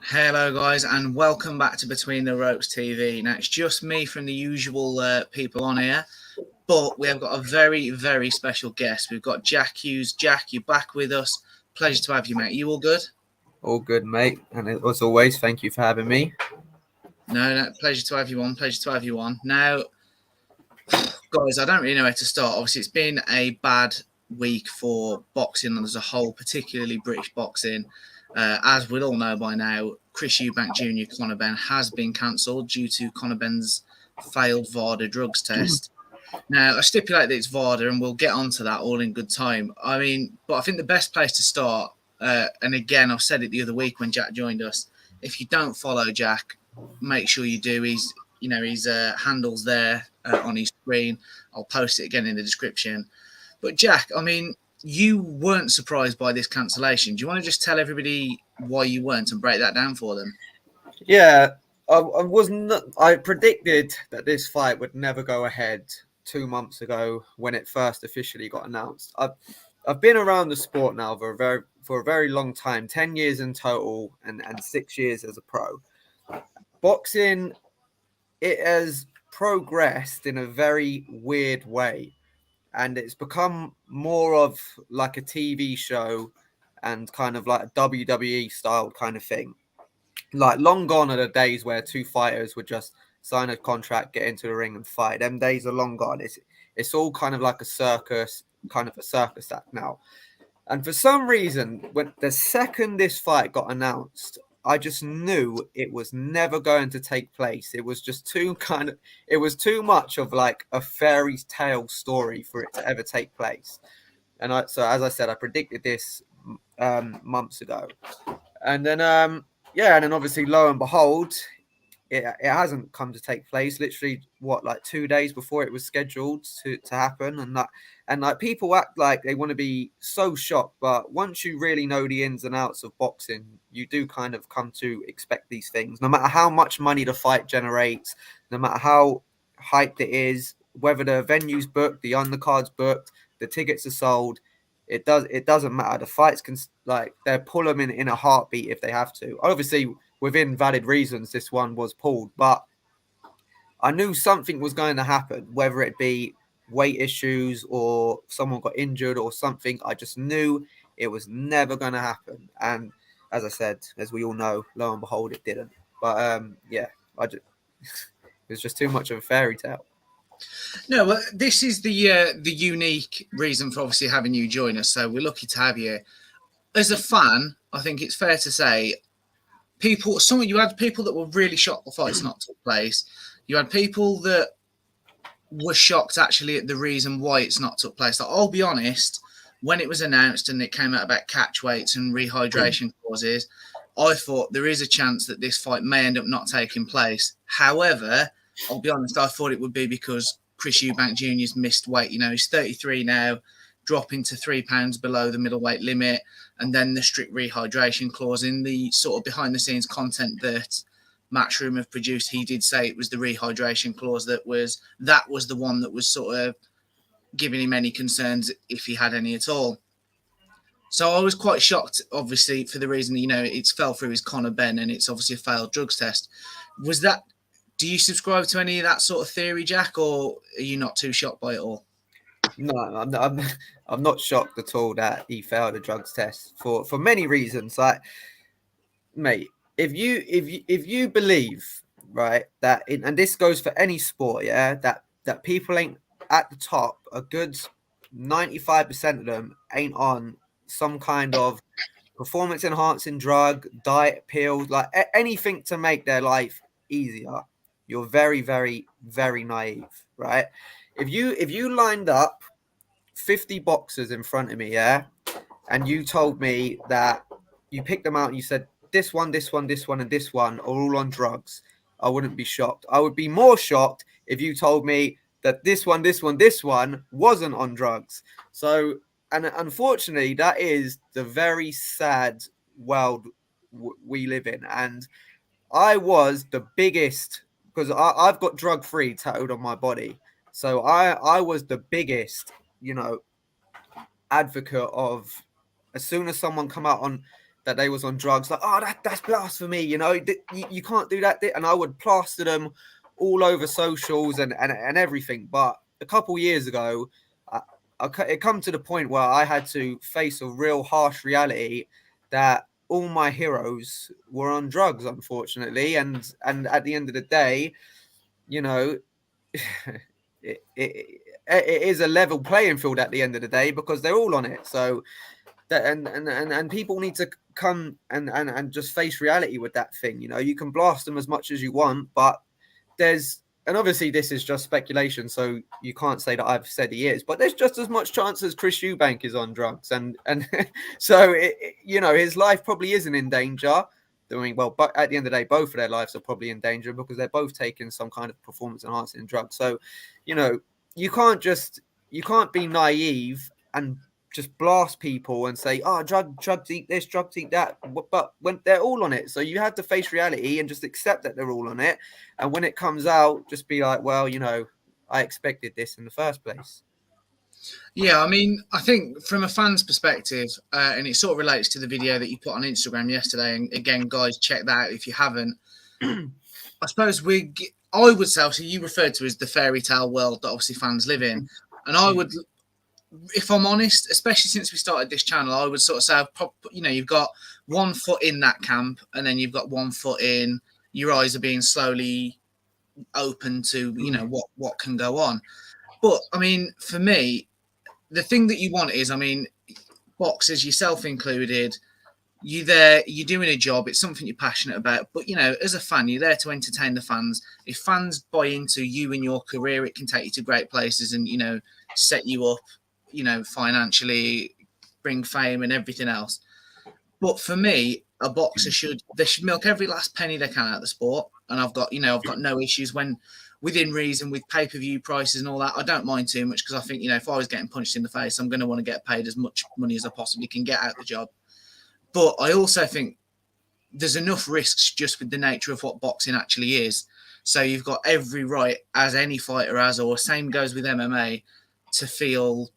Hello, guys, and welcome back to Between the Ropes TV. Now, it's just me from the usual people on here, but we have got a very, very special guest. We've got Jack Hughes. Jack, you're back with us. Pleasure to have you, mate. You all good? All good, mate. And as always, thank you for having me. No, pleasure to have you on. Pleasure to have you on. Now, guys, I don't really know where to start. Obviously, it's been a bad week for boxing as a whole, particularly British boxing. As we'll all know by now, Chris Eubank Jr., Conor Benn, has been cancelled due to Conor Benn's failed VADA drugs test. Now, I stipulate that it's VADA, and we'll get onto that all in good time. But I think the best place to start, and again, I've said it the other week when Jack joined us, if you don't follow Jack, make sure you do. His handle's there on his screen. I'll post it again in the description. But Jack, you weren't surprised by this cancellation. Do you want to just tell everybody why you weren't and break that down for them? Yeah, I wasn't. I predicted that this fight would never go ahead 2 months ago when it first officially got announced. I've been around the sport now for a very long time, 10 years in total, and 6 years as a pro. Boxing, it has progressed in a very weird way, and it's become more of like a TV show and kind of like a WWE style kind of thing. Like, long gone are the days where two fighters would just sign a contract, get into the ring and fight. Them days are long gone. It's all kind of like a circus act now. And for some reason, when the second this fight got announced, I just knew it was never going to take place. It was just it was too much of like a fairy tale story for it to ever take place. So as I said, I predicted this months ago. And then, and then obviously, lo and behold, it hasn't come to take place. Literally, like 2 days before it was scheduled to happen, and people act like they want to be so shocked, but once you really know the ins and outs of boxing, you do kind of come to expect these things. No matter how much money the fight generates, no matter how hyped it is, whether the venue's booked, the undercard's booked, the tickets are sold. It doesn't matter. The fights can, like, they'll pull them in a heartbeat if they have to. Obviously, within valid reasons, this one was pulled, but I knew something was going to happen, whether it be weight issues or someone got injured or something. I just knew it was never going to happen. And as I said, as we all know, lo and behold, it didn't. But it was just too much of a fairy tale. No, well, this is the unique reason for obviously having you join us. So we're lucky to have you. As a fan, I think it's fair to say, you had people that were really shocked the fight's not took place. You had people that were shocked actually at the reason why it's not took place. Like, I'll be honest, when it was announced and it came out about catch weights and rehydration clauses, I thought there is a chance that this fight may end up not taking place. However, I'll be honest, I thought it would be because Chris Eubank Jr.'s missed weight. You know, he's 33 now, dropping to 3 pounds below the middleweight limit, and then the strict rehydration clause in the sort of behind the scenes content that Matchroom have produced. He did say it was the rehydration clause that was the one that was sort of giving him any concerns, if he had any at all. So I was quite shocked, obviously, for the reason, it's fell through his Conor Benn and it's obviously a failed drugs test. Do you subscribe to any of that sort of theory, Jack, or are you not too shocked by it all? No, I'm not shocked at all that he failed a drugs test for many reasons. Like, mate, if you believe, right, that and this goes for any sport, yeah, that people ain't at the top, a good 95% of them ain't on some kind of performance enhancing drug, diet, pills, like anything to make their life easier. You're very, very, very naive, right? If you lined up 50 boxers in front of me, yeah, and you told me that you picked them out and you said this one, this one, this one, and this one are all on drugs, I wouldn't be shocked. I would be more shocked if you told me that this one, this one, this one wasn't on drugs. So, and unfortunately, that is the very sad world we live in. And I was the biggest, because I've got drug-free tattooed on my body. So I was the biggest, advocate of, as soon as someone come out on that they was on drugs, like, oh, that's blasphemy, you know, you can't do that. And I would plaster them all over socials and everything. But a couple years ago, it come to the point where I had to face a real harsh reality that all my heroes were on drugs, unfortunately. And at the end of the day, you know, it is a level playing field at the end of the day because they're all on it. So that and people need to come and just face reality with that thing. You know, you can blast them as much as you want, but and obviously this is just speculation, so you can't say that I've said he is, but there's just as much chance as Chris Eubank is on drugs, and so you know, his life probably isn't in danger. I mean, well, but at the end of the day, both of their lives are probably in danger because they're both taking some kind of performance enhancing drug. So, you know, you can't be naive and just blast people and say, oh, drugs eat this, drugs eat that. But when they're all on it, so you have to face reality and just accept that they're all on it. And when it comes out, just be like, well, you know, I expected this in the first place. Yeah, I mean, I think from a fan's perspective, and it sort of relates to the video that you put on Instagram yesterday. And again, guys, check that out if you haven't. I suppose I would say, so you referred to as the fairy tale world that obviously fans live in. And I would, if I'm honest, especially since we started this channel, I would sort of say, you know, you've got 1 foot in that camp and then you've got 1 foot in, your eyes are being slowly open to, you know, what can go on. But I mean, for me, the thing that you want is, I mean, boxers, yourself included, you're doing a job. It's something you're passionate about. But, you know, as a fan, you're there to entertain the fans. If fans buy into you and your career, it can take you to great places and, you know, set you up, you know, financially, bring fame and everything else. But for me, a boxer should milk every last penny they can out of the sport. And I've got no issues when, within reason, with pay-per-view prices and all that. I don't mind too much because I think, you know, if I was getting punched in the face, I'm going to want to get paid as much money as I possibly can get out of the job. But I also think there's enough risks just with the nature of what boxing actually is. So you've got every right, as any fighter has, or same goes with MMA, to feel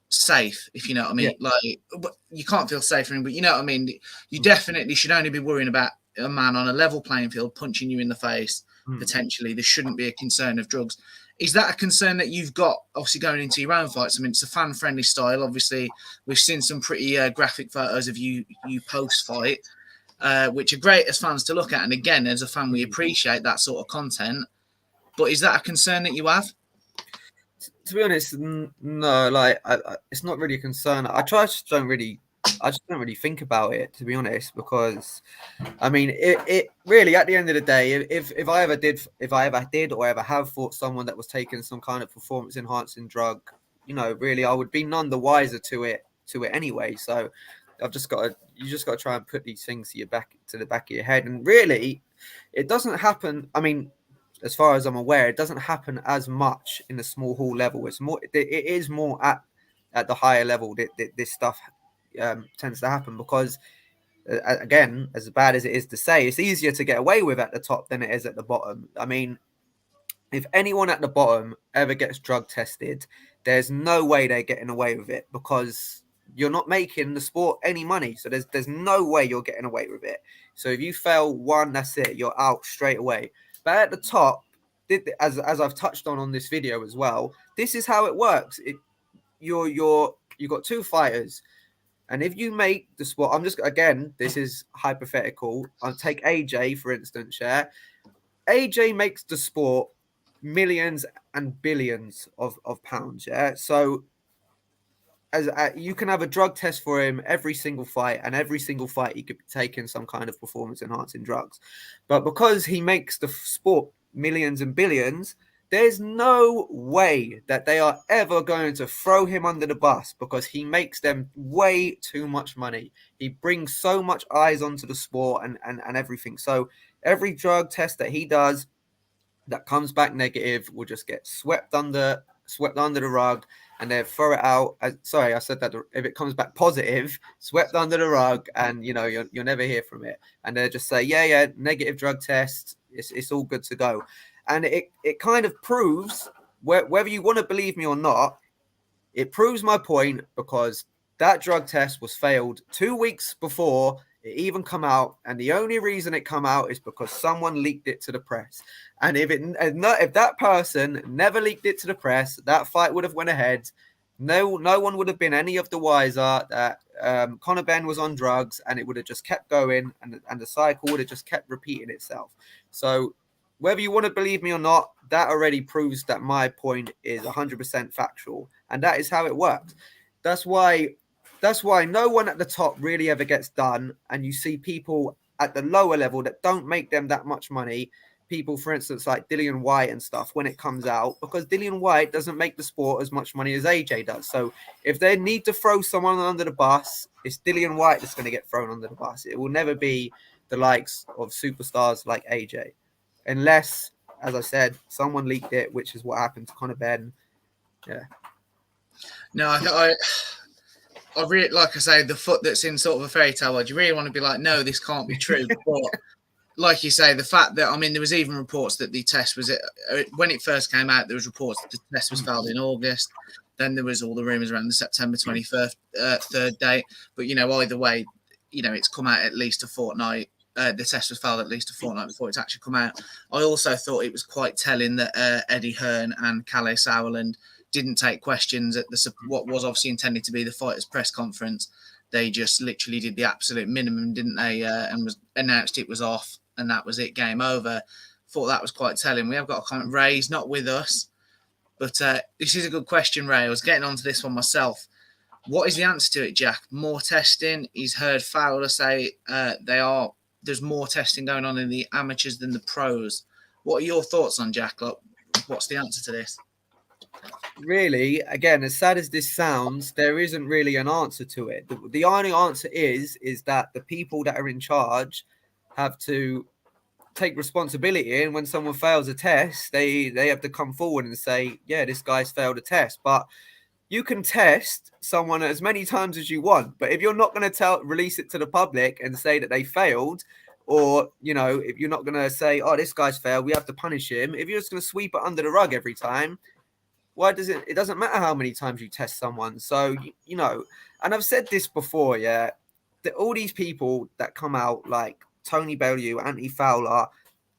safe, if you know what I mean. Yeah. Like, you can't feel safe for him, but you know what I mean. You definitely should only be worrying about a man on a level playing field punching you in the face. Potentially, there shouldn't be a concern of drugs. Is that a concern that you've got, obviously, going into your own fights? I mean, it's a fan-friendly style. Obviously, we've seen some pretty graphic photos of you post-fight, which are great as fans to look at. And again, as a fan, we appreciate that sort of content. But is that a concern that you have? To be honest, no. Like, it's not really a concern. I just don't really think about it, to be honest, because I mean, it really, at the end of the day, if I ever did or ever have fought someone that was taking some kind of performance enhancing drug, you know, really, I would be none the wiser to it anyway. So you just got to try and put these things to the back of your head. And really, it doesn't happen. I mean, as far as I'm aware, it doesn't happen as much in the small hall level. It is more at the higher level that this stuff tends to happen, because again, as bad as it is to say, it's easier to get away with at the top than it is at the bottom. I mean, if anyone at the bottom ever gets drug tested, there's no way they're getting away with it, because you're not making the sport any money. So there's no way you're getting away with it. So if you fail one, that's it, you're out straight away. But at the top, as I've touched on this video as well, this is how it works. You've got two fighters. And if you make the sport, this is hypothetical. I'll take AJ, for instance, yeah. AJ makes the sport millions and billions of pounds, yeah. So you can have a drug test for him every single fight, and every single fight he could be taking some kind of performance enhancing drugs. But because he makes the sport millions and billions, there's no way that they are ever going to throw him under the bus, because he makes them way too much money. He brings so much eyes onto the sport and everything. So every drug test that he does that comes back negative will just get swept under the rug, and they throw it out. Sorry, I said that. If it comes back positive, swept under the rug, and you know, you'll never hear from it. And they just say, yeah, negative drug test. It's all good to go. And it kind of proves, whether you want to believe me or not, it proves my point, because that drug test was failed 2 weeks before It even come out, and the only reason it come out is because someone leaked it to the press. And if that person never leaked it to the press, that fight would have went ahead. No one would have been any of the wiser that Conor Benn was on drugs, and it would have just kept going, and the cycle would have just kept repeating itself. So whether you want to believe me or not, that already proves that my point is 100% factual, and that is how it works. That's why no one at the top really ever gets done, and you see people at the lower level that don't make them that much money. People, for instance, like Dillian White and stuff, when it comes out, because Dillian White doesn't make the sport as much money as AJ does. So if they need to throw someone under the bus, it's Dillian White that's going to get thrown under the bus. It will never be the likes of superstars like AJ, unless, as I said, someone leaked it, which is what happened to Conor Benn. Yeah. No, I really, like I say, the foot that's in sort of a fairy tale world, you really want to be like, no, this can't be true. But like you say, the fact that, I mean, there was even reports that the test was, when it first came out, there was reports that the test was failed in August. Then there was all the rumours around the September 21st third date. But, either way, it's come out at least a fortnight. The test was failed at least a fortnight before it's actually come out. I also thought it was quite telling that Eddie Hearn and Calais Sauerland didn't take questions at what was obviously intended to be the fighters' press conference. They just literally did the absolute minimum, didn't they? And was announced it was off, and that was it, game over. Thought that was quite telling. We have got a comment. Ray's not with us, but this is a good question, Ray. I was getting onto this one myself. What is the answer to it, Jack? More testing? He's heard Fowler say there's more testing going on in the amateurs than the pros. What are your thoughts on, Jack? Like, what's the answer to this? Really, again, as sad as this sounds, there isn't really an answer to it. The only answer is that the people that are in charge have to take responsibility, and when someone fails a test, they have to come forward and say, yeah, this guy's failed a test. But you can test someone as many times as you want, but if you're not going to release it to the public and say that they failed, or if you're not going to say, oh, this guy's failed, we have to punish him, if you're just going to sweep it under the rug every time, why does it doesn't matter how many times you test someone. So, and I've said this before, yeah, that all these people that come out like Tony Bellew, Anthony Fowler,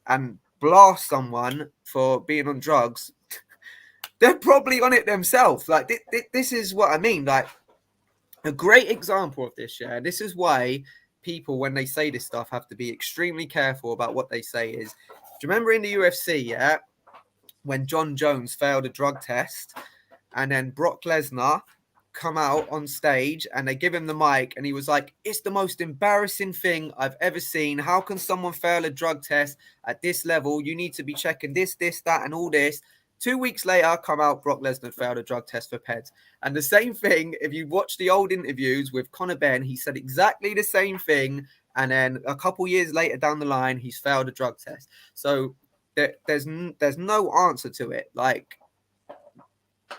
and blast someone for being on drugs, they're probably on it themselves. Like, this is what I mean. Like, a great example of this, yeah, this is why people, when they say this stuff, have to be extremely careful about what they say is, do you remember in the UFC, yeah, when John Jones failed a drug test, and then Brock Lesnar come out on stage and they give him the mic and he was like, it's the most embarrassing thing I've ever seen. How can someone fail a drug test at this level? You need to be checking this, that, and all this. 2 weeks later, come out, Brock Lesnar failed a drug test for PEDs. And the same thing, if you watch the old interviews with Conor Benn, he said exactly the same thing. And then a couple years later down the line, he's failed a drug test. So there's no answer to it. Like,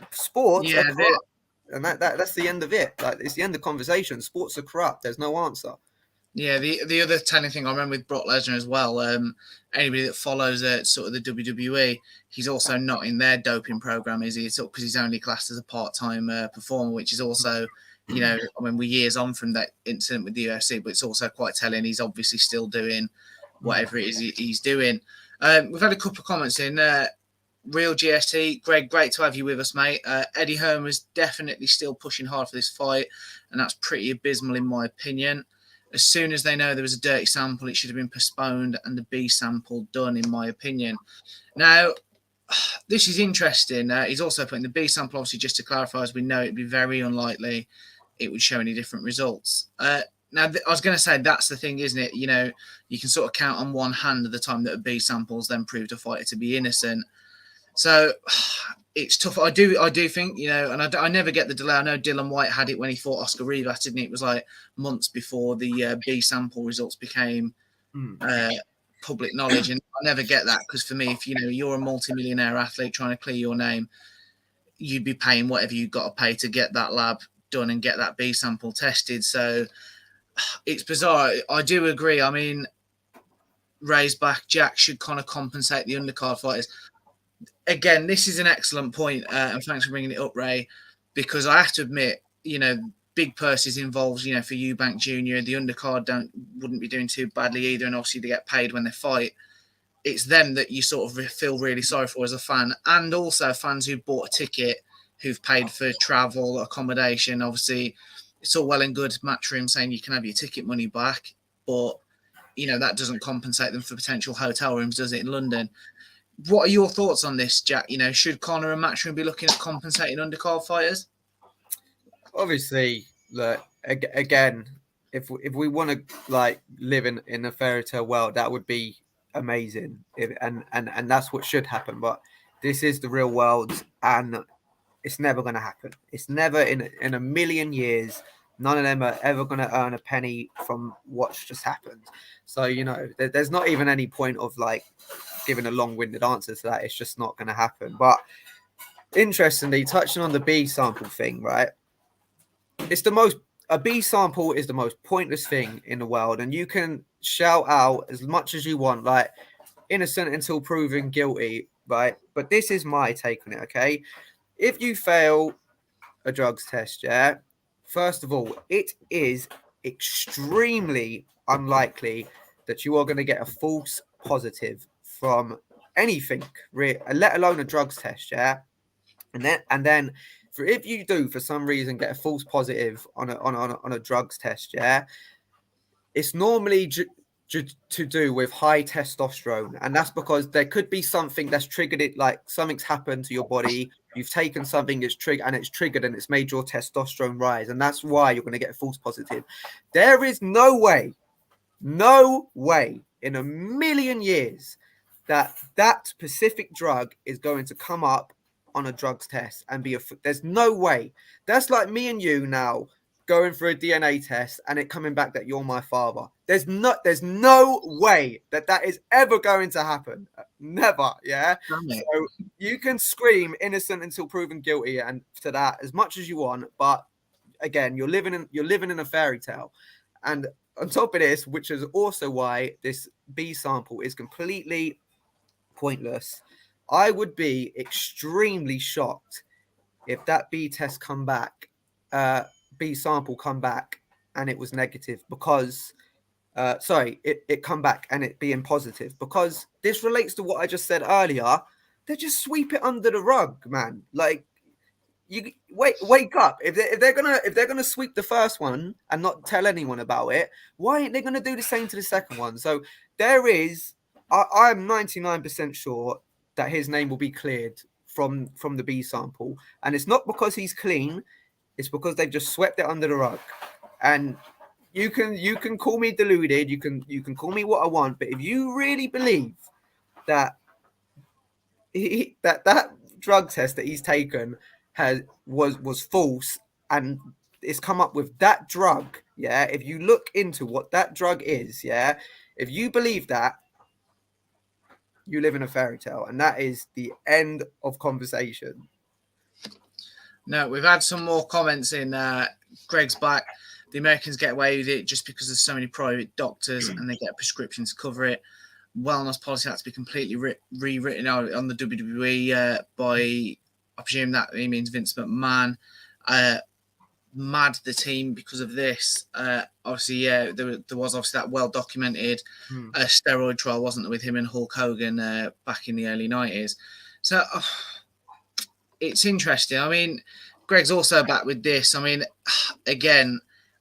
sports are corrupt, and that's the end of it. Like, it's the end of the conversation. Sports are corrupt. There's no answer. Yeah, the other telling thing I remember with Brock Lesnar as well, anybody that follows sort of the WWE, he's also not in their doping program, is he? It's because he's only classed as a part-time performer, which is also, I mean, we're years on from that incident with the UFC, but it's also quite telling he's obviously still doing whatever it is he's doing. We've had a couple of comments in. Real GST, Greg, great to have you with us, mate. Eddie Hearn was definitely still pushing hard for this fight, and that's pretty abysmal in my opinion. As soon as they know there was a dirty sample, it should have been postponed and the B sample done, in my opinion. Now, this is interesting. He's also putting the B sample, obviously, just to clarify, as we know, it'd be very unlikely it would show any different results. Now, I was going to say, that's the thing, isn't it? You can sort of count on one hand the time that a B sample's then proved a fighter to be innocent. So it's tough. I do think, and I never get the delay. I know Dylan White had it when he fought Oscar Rivas, didn't he? It was like months before the B sample results became public knowledge. And I never get that, because for me, if you're a multimillionaire athlete trying to clear your name, you'd be paying whatever you've got to pay to get that lab done and get that B sample tested. So it's bizarre. I do agree. I mean, Ray's back. Jack should kind of compensate the undercard fighters. Again, this is an excellent point, and thanks for bringing it up, Ray, because I have to admit, big purses involved, you know, for Eubank Jr. The undercard wouldn't be doing too badly either, and obviously they get paid when they fight. It's them that you sort of feel really sorry for as a fan, and also fans who bought a ticket, who've paid for travel, accommodation. Obviously, it's all well and good Matchroom saying you can have your ticket money back, but you know that doesn't compensate them for potential hotel rooms, does it, in London? What are your thoughts on this, Jack? You know, should Conor and Matchroom be looking at compensating undercard fighters? Obviously, look, again, if we want to like live in a fairy tale world, that would be amazing, and that's what should happen. But this is the real world, and it's never going to happen. It's never in a million years. None of them are ever going to earn a penny from what's just happened. So, you know, there's not even any point of like giving a long-winded answer to that. It's just not going to happen. But interestingly, touching on the B sample thing, right? A B sample is the most pointless thing in the world, and you can shout out as much as you want, like innocent until proven guilty, right? But this is my take on it, okay? If you fail a drugs test, yeah, first of all, it is extremely unlikely that you are going to get a false positive from anything, let alone a drugs test, yeah. And then for if you do for some reason get a false positive on a drugs test, yeah, it's normally to do with high testosterone, and that's because there could be something that's triggered it, like something's happened to your body, you've taken something that's triggered and it's made your testosterone rise, and that's why you're going to get a false positive. There is no way in a million years that specific drug is going to come up on a drugs test and there's no way. That's like me and you now going for a DNA test and it coming back that you're my father. There's no way that is ever going to happen. Never. Yeah. So you can scream innocent until proven guilty and to that as much as you want, but again, you're living in a fairy tale. And on top of this, which is also why this B sample is completely pointless, I would be extremely shocked if that B sample come back and it was negative, because it come back and it being positive, because this relates to what I just said earlier. They just sweep it under the rug, man. Like, you wake up. If they're gonna sweep the first one and not tell anyone about it, why ain't they gonna do the same to the second one? So I'm 99% sure that his name will be cleared from the B sample, and it's not because he's clean, it's because they've just swept it under the rug. And you can call me deluded, you can call me what I want, but if you really believe that that drug test that he's taken was false and it's come up with that drug, yeah, if you look into what that drug is, yeah, if you believe that, you live in a fairy tale, and that is the end of conversation. No, we've had some more comments in. Greg's back. The Americans get away with it just because there's so many private doctors and they get a prescription to cover it. Wellness policy had to be completely rewritten out on the WWE by, I presume that he means Vince McMahon. Mad the team because of this. Obviously, yeah, there was obviously that well-documented steroid trial, wasn't there, with him and Hulk Hogan back in the early 90s. So it's interesting. I mean, Greg's also back with this. I mean, again,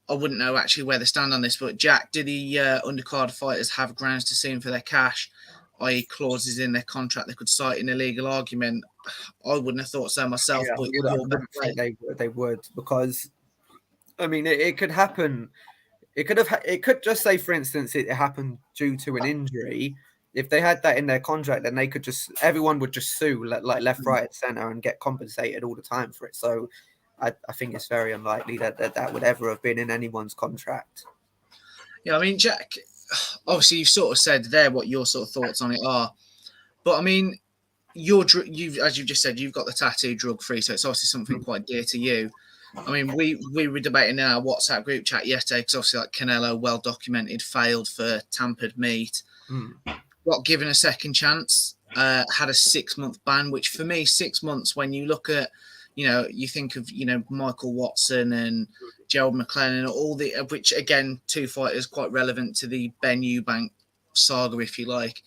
I wouldn't know actually where they stand on this, but Jack, do the undercard fighters have grounds to sue him for their cash, i.e. clauses in their contract they could cite in a legal argument? I wouldn't have thought so myself, but they would, because I mean, it could happen. It could just say, for instance, it happened due to an injury. If they had that in their contract, then everyone would just sue like left, right, and center and get compensated all the time for it. So I think it's very unlikely that would ever have been in anyone's contract. Yeah, I mean, Jack, obviously you've sort of said there what your sort of thoughts on it are, but I mean, as you've just said, you've got the tattoo drug-free, so it's obviously something quite dear to you. I mean, we were debating in our WhatsApp group chat yesterday because obviously, like, Canelo, well documented, failed for tampered meat. Got given a second chance, had a 6-month ban, which for me, 6 months, when you look at, you know, you think of, you know, Michael Watson and Gerald McLennan, all the which again, two fighters quite relevant to the Ben Eubank saga, if you like.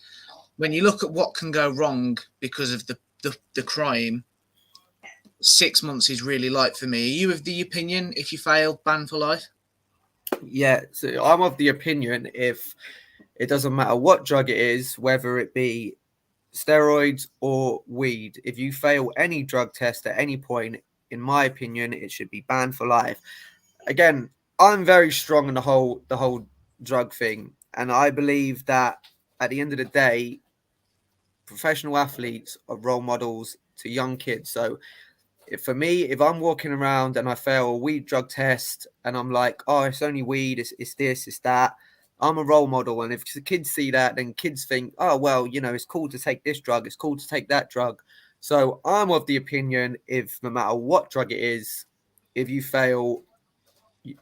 When you look at what can go wrong because of the crime, 6 months is really light for me. Are you of the opinion if you fail, ban for life? Yeah, so I'm of the opinion if it doesn't matter what drug it is, whether it be steroids or weed, if you fail any drug test at any point, in my opinion, it should be banned for life. Again, I'm very strong on the whole drug thing, and I believe that at the end of the day, professional athletes are role models to young kids. So for me, if I'm walking around and I fail a weed drug test and I'm like, oh, it's only weed, it's this, it's that, I'm a role model. And if the kids see that, then kids think, oh, well, it's cool to take this drug, it's cool to take that drug. So I'm of the opinion, if no matter what drug it is, if you fail,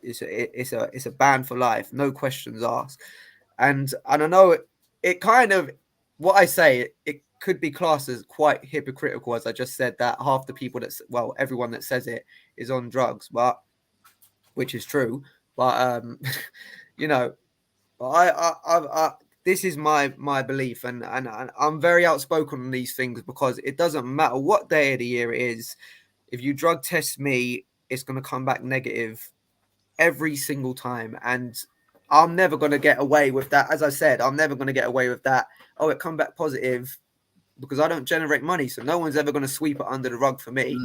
it's a ban for life, no questions asked. And I know it kind of, what I say, it could be classed as quite hypocritical, as I just said, that half the people everyone that says it is on drugs, but which is true. But you know, I this is my belief, and I'm very outspoken on these things because it doesn't matter what day of the year it is. If you drug test me, it's going to come back negative every single time, and I'm never going to get away with that. As I said, I'm never going to get away with that. Oh, it come back positive, because I don't generate money, so no one's ever going to sweep it under the rug for me.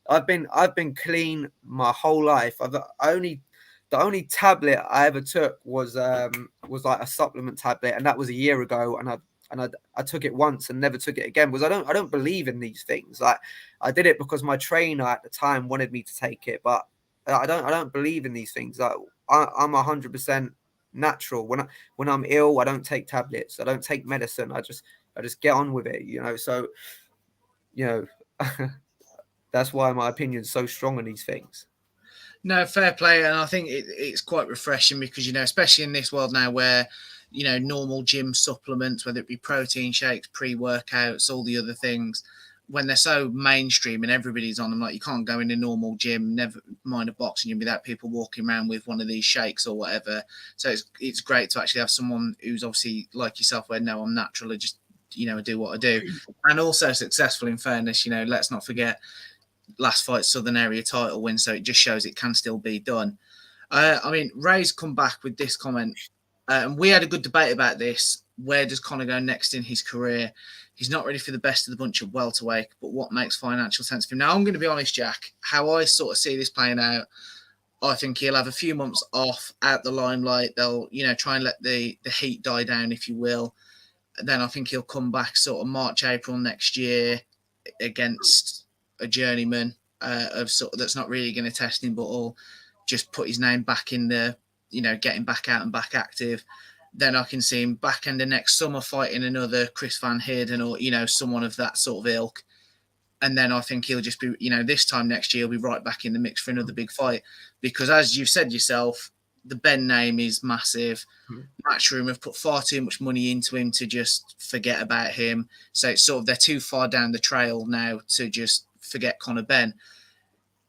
I've been clean my whole life. The only tablet I ever took was like a supplement tablet, and that was a year ago. And I took it once and never took it again, because I don't believe in these things. Like, I did it because my trainer at the time wanted me to take it, but I don't believe in these things. Like, I'm 100% natural. When I'm ill, I don't take tablets. I don't take medicine. I just get on with it. So that's why my opinion's so strong on these things. No, fair play. And I think it's quite refreshing because, especially in this world now where, normal gym supplements, whether it be protein shakes, pre-workouts, all the other things, when they're so mainstream and everybody's on them, like, you can't go in a normal gym, never mind a boxing gym, without people walking around with one of these shakes or whatever. So it's great to actually have someone who's obviously like yourself, where, no, I'm natural, I just, I do what I do. And also successful, in fairness. Let's not forget last fight Southern Area title win, so it just shows it can still be done. Ray's come back with this comment, and we had a good debate about this. Where does Conor go next in his career? He's not ready for the best of the bunch of welterweight, but what makes financial sense for him? Now, I'm going to be honest, Jack, how I sort of see this playing out, I think he'll have a few months off, out the limelight. They'll, try and let the heat die down, if you will. Then I think he'll come back sort of March, April next year against a journeyman that's not really going to test him, but will just put his name back in the, getting back out and back active. Then I can see him back in the next summer fighting another Chris Van Heerden or, someone of that sort of ilk. And then I think he'll just be, this time next year, he'll be right back in the mix for another big fight. Because as you've said yourself, the Ben name is massive. Matchroom have put far too much money into him to just forget about him. So it's sort of, they're too far down the trail now to just forget Conor Benn.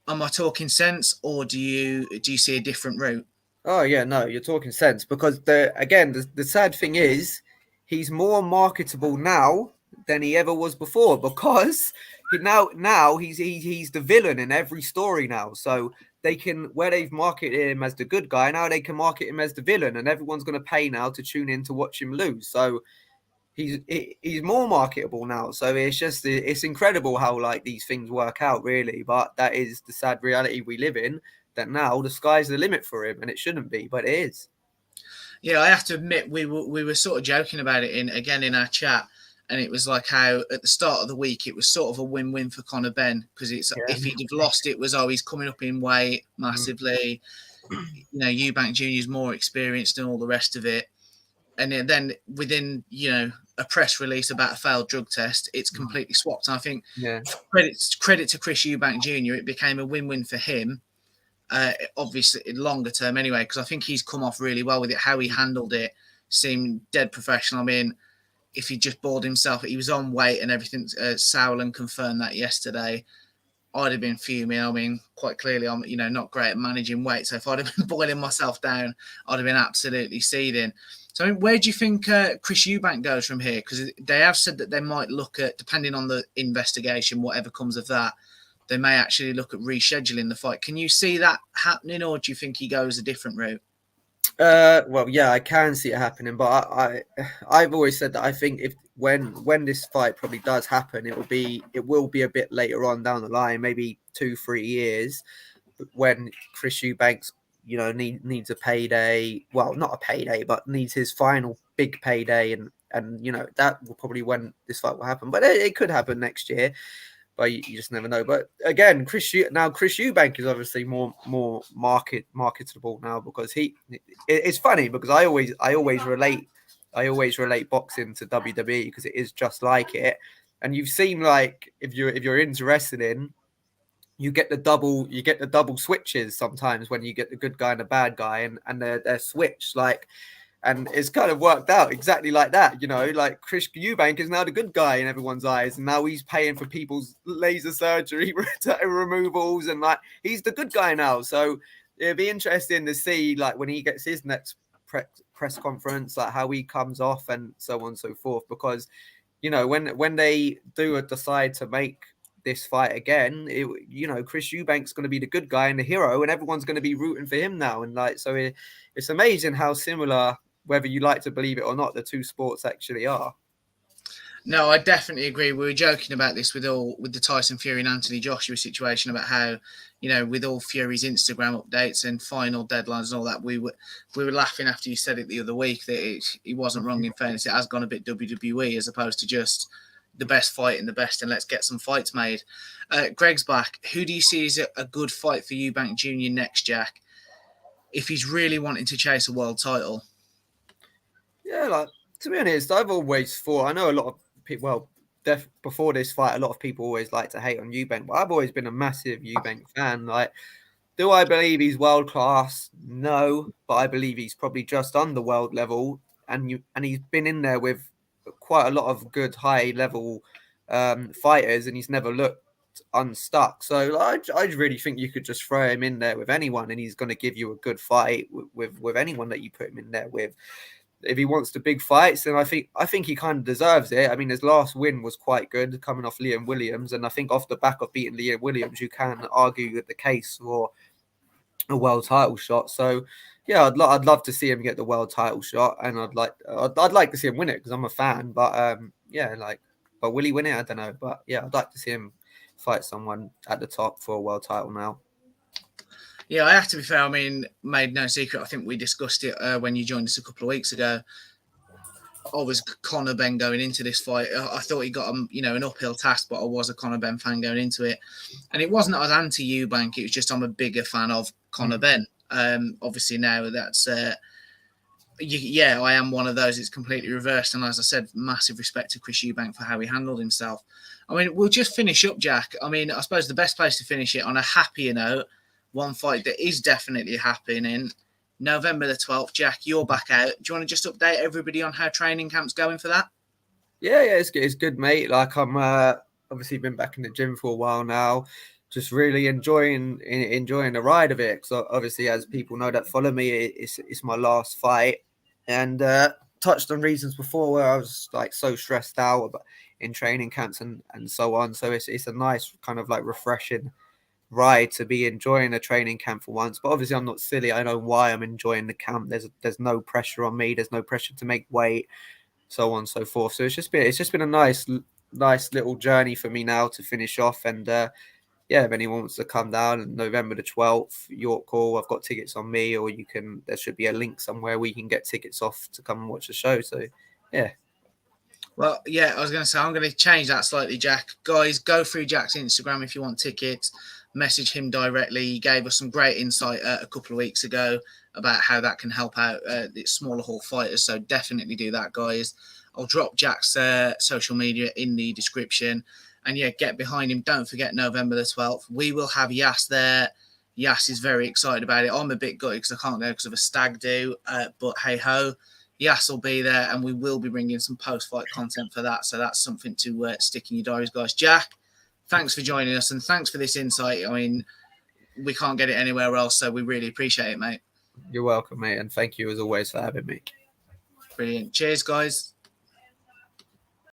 Am I talking sense, or do you see a different route? Oh yeah, no, you're talking sense, because the sad thing is he's more marketable now than he ever was before, because he's the villain in every story now. So they can, where they've marketed him as the good guy, now they can market him as the villain, and everyone's going to pay now to tune in to watch him lose. So he's more marketable now. So it's incredible how, like, these things work out, really. But that is the sad reality we live in, that now the sky's the limit for him, and it shouldn't be, but it is. Yeah, I have to admit, we were sort of joking about it in our chat, and it was like how at the start of the week it was sort of a win-win for Conor Benn, because if he'd have lost, it was, he's coming up in weight massively. Eubank Jr is more experienced and all the rest of it. And then within, a press release about a failed drug test, it's completely swapped. And I think credit to Chris Eubank Jr, it became a win-win for him. Obviously, longer term anyway, because I think he's come off really well with it. How he handled it seemed dead professional. If he just bored himself, he was on weight and everything. Sauerland confirmed that yesterday. I'd have been fuming. I mean, quite clearly, I'm not great at managing weight. So if I'd have been boiling myself down, I'd have been absolutely seething. So I mean, where do you think Chris Eubank goes from here? Because they have said that they might look at, depending on the investigation, whatever comes of that, they may actually look at rescheduling the fight. Can you see that happening, or do you think he goes a different route? Well, yeah, I can see it happening, but I've always said that I think if when this fight probably does happen, it will be a bit later on down the line, maybe 2-3 years, when Chris Eubanks, needs a payday. Well, not a payday, but needs his final big payday, and that will probably when this fight will happen. But it could happen next year. But you just never know. But again, Chris Eubank is obviously more marketable now, because it's funny because I always relate boxing to WWE, because it is just like it. And you've seen, like, if you're interested in, you get the double switches sometimes when you get the good guy and the bad guy, and they're switched, like. And it's kind of worked out exactly like that, like Chris Eubank is now the good guy in everyone's eyes. And now he's paying for people's laser surgery removals, and like he's the good guy now. So it'd be interesting to see, like, when he gets his next press conference, like how he comes off and so on and so forth. Because, when they do decide to make this fight again, Chris Eubank's going to be the good guy and the hero, and everyone's going to be rooting for him now. And like, so it's amazing how similar, whether you like to believe it or not, the two sports actually are. No, I definitely agree. We were joking about this with the Tyson Fury and Anthony Joshua situation, about how, with all Fury's Instagram updates and final deadlines and all that, we were laughing after you said it the other week that he wasn't wrong. In fairness, it has gone a bit WWE as opposed to just the best fight and the best, and let's get some fights made. Greg's back. Who do you see as a good fight for Eubank Jr. next, Jack, if he's really wanting to chase a world title? Yeah, like, to be honest, I've always thought, I know a lot of people, before this fight, a lot of people always like to hate on Eubank, but I've always been a massive Eubank fan. Like, do I believe he's world class? No, but I believe he's probably just under world level, and he's been in there with quite a lot of good high level fighters, and he's never looked unstuck. So I really think you could just throw him in there with anyone, and he's going to give you a good fight with anyone that you put him in there with. If he wants the big fights, then I think he kind of deserves it. I mean, his last win was quite good, coming off Liam Williams, and I think off the back of beating Liam Williams, you can argue that the case for a world title shot. So, yeah, I'd love to see him get the world title shot, and I'd like to see him win it, because I'm a fan. But but will he win it? I don't know. But yeah, I'd like to see him fight someone at the top for a world title now. Yeah, I have to be fair. I mean, made no secret. I think we discussed it when you joined us a couple of weeks ago. I was Conor Benn going into this fight. I thought he got an uphill task, but I was a Conor Benn fan going into it. And it wasn't that I was anti Eubank. It was just I'm a bigger fan of Conor Benn. Obviously now that's I am one of those. It's completely reversed. And as I said, massive respect to Chris Eubank for how he handled himself. I mean, we'll just finish up, Jack. I mean, I suppose the best place to finish it on a happier note, one fight that is definitely happening, November the 12th. Jack, you're back out. Do you want to just update everybody on how training camp's going for that? Yeah, it's good, mate. Like, I'm obviously been back in the gym for a while now, just really enjoying the ride of it. So obviously, as people know that follow me, it's my last fight, and touched on reasons before where I was like so stressed out in training camps and so on. So it's a nice kind of like refreshing ride to be enjoying a training camp for once. But obviously, I'm not silly. I know why I'm enjoying the camp. There's no pressure on me. There's no pressure to make weight, so on and so forth. So it's just been a nice little journey for me now to finish off. And if anyone wants to come down on November the 12th, York Hall, I've got tickets on me, or there should be a link somewhere where you can get tickets off to come and watch the show. So yeah. Well, yeah, I was going to say, I'm going to change that slightly, Jack. Guys, go through Jack's Instagram if you want tickets. Message him directly. He gave us some great insight a couple of weeks ago about how that can help out the smaller hall fighters. So definitely do that, guys. I'll drop Jack's social media in the description. And yeah, get behind him. Don't forget November the 12th. We will have Yas there. Yas is very excited about it. I'm a bit gutted because I can't go because of a stag do. But hey ho, Yas will be there, and we will be bringing some post-fight content for that. So that's something to stick in your diaries, guys. Jack, thanks for joining us, and thanks for this insight. I mean, we can't get it anywhere else, so we really appreciate it, mate. You're welcome, mate, and thank you as always for having me. Brilliant. Cheers, guys.